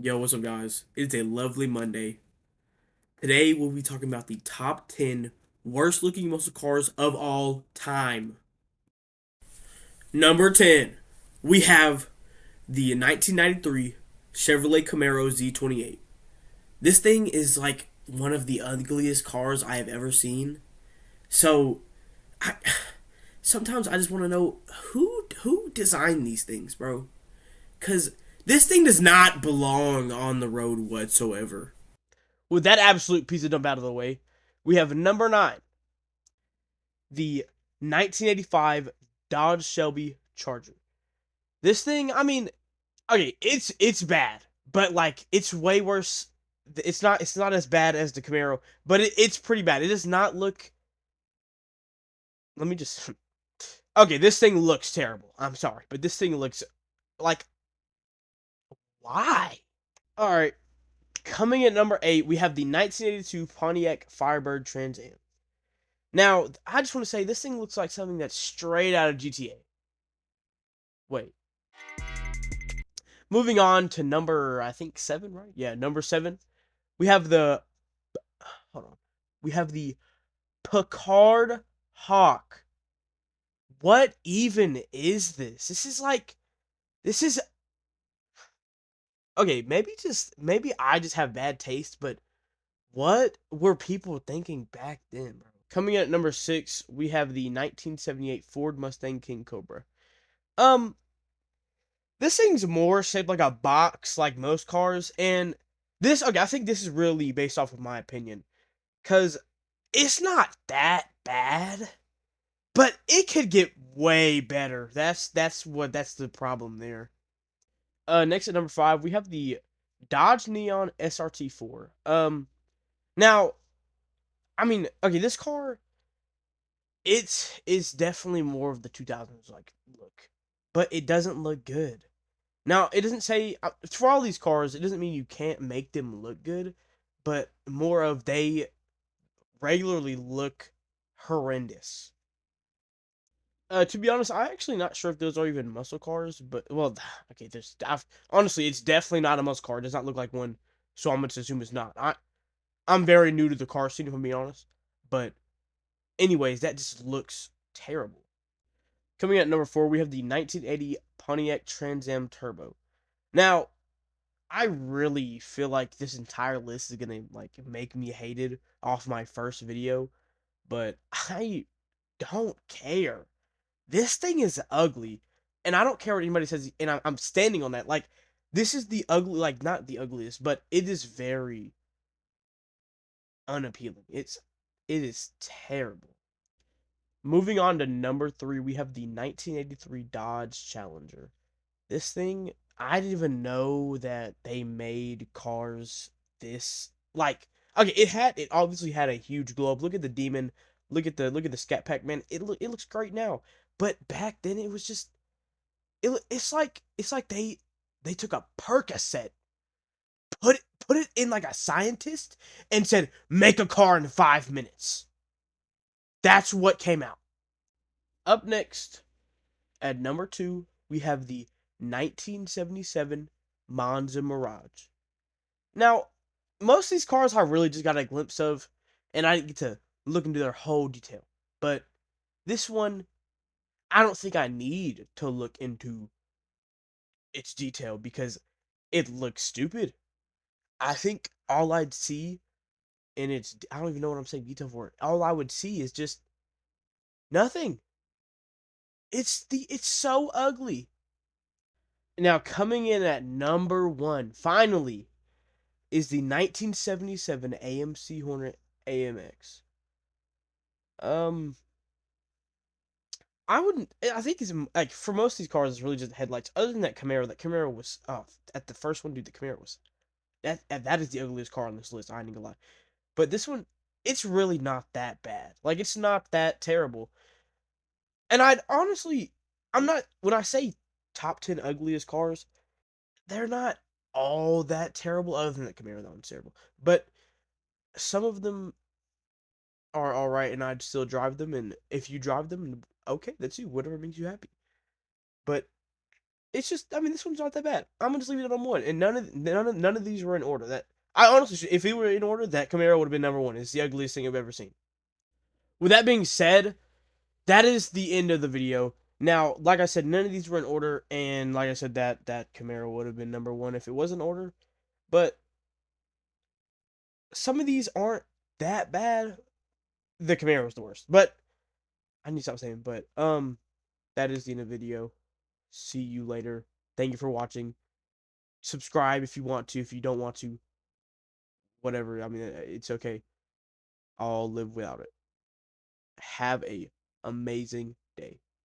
Yo, what's up, guys? It's a lovely Monday. Today, we'll be talking about the top 10 worst looking muscle cars of all time. Number 10, we have the 1993 Chevrolet Camaro Z28. This thing is like one of the ugliest cars I have ever seen. So, I, sometimes I just want to know who designed these things, bro. Because this thing does not belong on the road whatsoever. With that absolute piece of dump out of the way, we have number 9, the 1985 Dodge Shelby Charger. This thing, I mean, okay, it's bad, but like it's way worse. It's not as bad as the Camaro, but it's pretty bad. It does not look. Let me just. Okay, this thing looks terrible. I'm sorry, but this thing looks like why? All right, coming at number 8, we have the 1982 Pontiac Firebird Trans Am. Now, I just want to say this thing looks like something that's straight out of GTA. Wait. Moving on to number, I think 7, right? Yeah, number 7. We have the hold on. We have the Picard Hawk. What even is this? This is okay, maybe I just have bad taste, but what were people thinking back then, bro? Coming in at number 6, we have the 1978 Ford Mustang King Cobra. Um This thing's more shaped like a box, like most cars, and okay, I think this is really based off of my opinion, cause it's not that bad, but it could get way better. That's the problem there. Next at number 5, we have the Dodge Neon SRT4. Now, I mean, okay, this car, it's definitely more of the 2000s like look, but it doesn't look good. Now, it doesn't say for all these cars, it doesn't mean you can't make them look good, but more of they regularly look horrendous. To be honest, I'm actually not sure if those are even muscle cars, but well, okay, honestly, it's definitely not a muscle car. It does not look like one, so I'm gonna assume it's not. I'm very new to the car scene, if I'm being honest, but anyways, that just looks terrible. Coming at number 4, we have the 1980 Pontiac Trans Am Turbo. Now, I really feel like this entire list is gonna like make me hated off my first video, but I don't care. This thing is ugly, and I don't care what anybody says, and I'm standing on that. Like, this is the ugly, like not the ugliest, but it is very unappealing. It is terrible. Moving on to number 3, we have the 1983 Dodge Challenger. This thing, I didn't even know that they made cars this like okay, it obviously had a huge glow up. Look at the demon, look at the scat pack, man. It looks great now. But back then it was just it's like they took a Percocet, put it in like a scientist and said, "Make a car in 5 minutes." That's what came out. Up next at number 2, we have the 1977 Monza Mirage. Now, most of these cars I really just got a glimpse of, and I didn't get to look into their whole detail. But this one, I don't think I need to look into its detail because it looks stupid. I think all I'd see in its, I don't even know what I'm saying detail for it. All I would see is just nothing. It's so ugly. Now, coming in at number 1, finally, is the 1977 AMC Hornet AMX. Um, I wouldn't. I think it's like for most of these cars, it's really just the headlights. Other than that Camaro, was at the first one, dude. The Camaro was that is the ugliest car on this list. I ain't gonna lie, but this one, it's really not that bad. Like it's not that terrible. And I'd honestly, I'm not when I say top 10 ugliest cars, they're not all that terrible. Other than that Camaro, that one's terrible. But some of them are all right, and I'd still drive them. And if you drive them, okay, that's you. Whatever makes you happy. But It's just, I mean, this one's not that bad. I'm gonna just leave it on one, and none of these were in order. That I honestly, if it were in order, that Camaro would have been number one. It's the ugliest thing I've ever seen. With that being said, that is the end of the video. Now, like I said, none of these were in order, and like I said, that Camaro would have been number one if it was in order. But some of these aren't that bad. The Camaro was the worst, but I need to stop saying. But that is the end of the video. See you later. Thank you for watching. Subscribe if you want to. If you don't want to, whatever. I mean, it's okay. I'll live without it. Have a amazing day.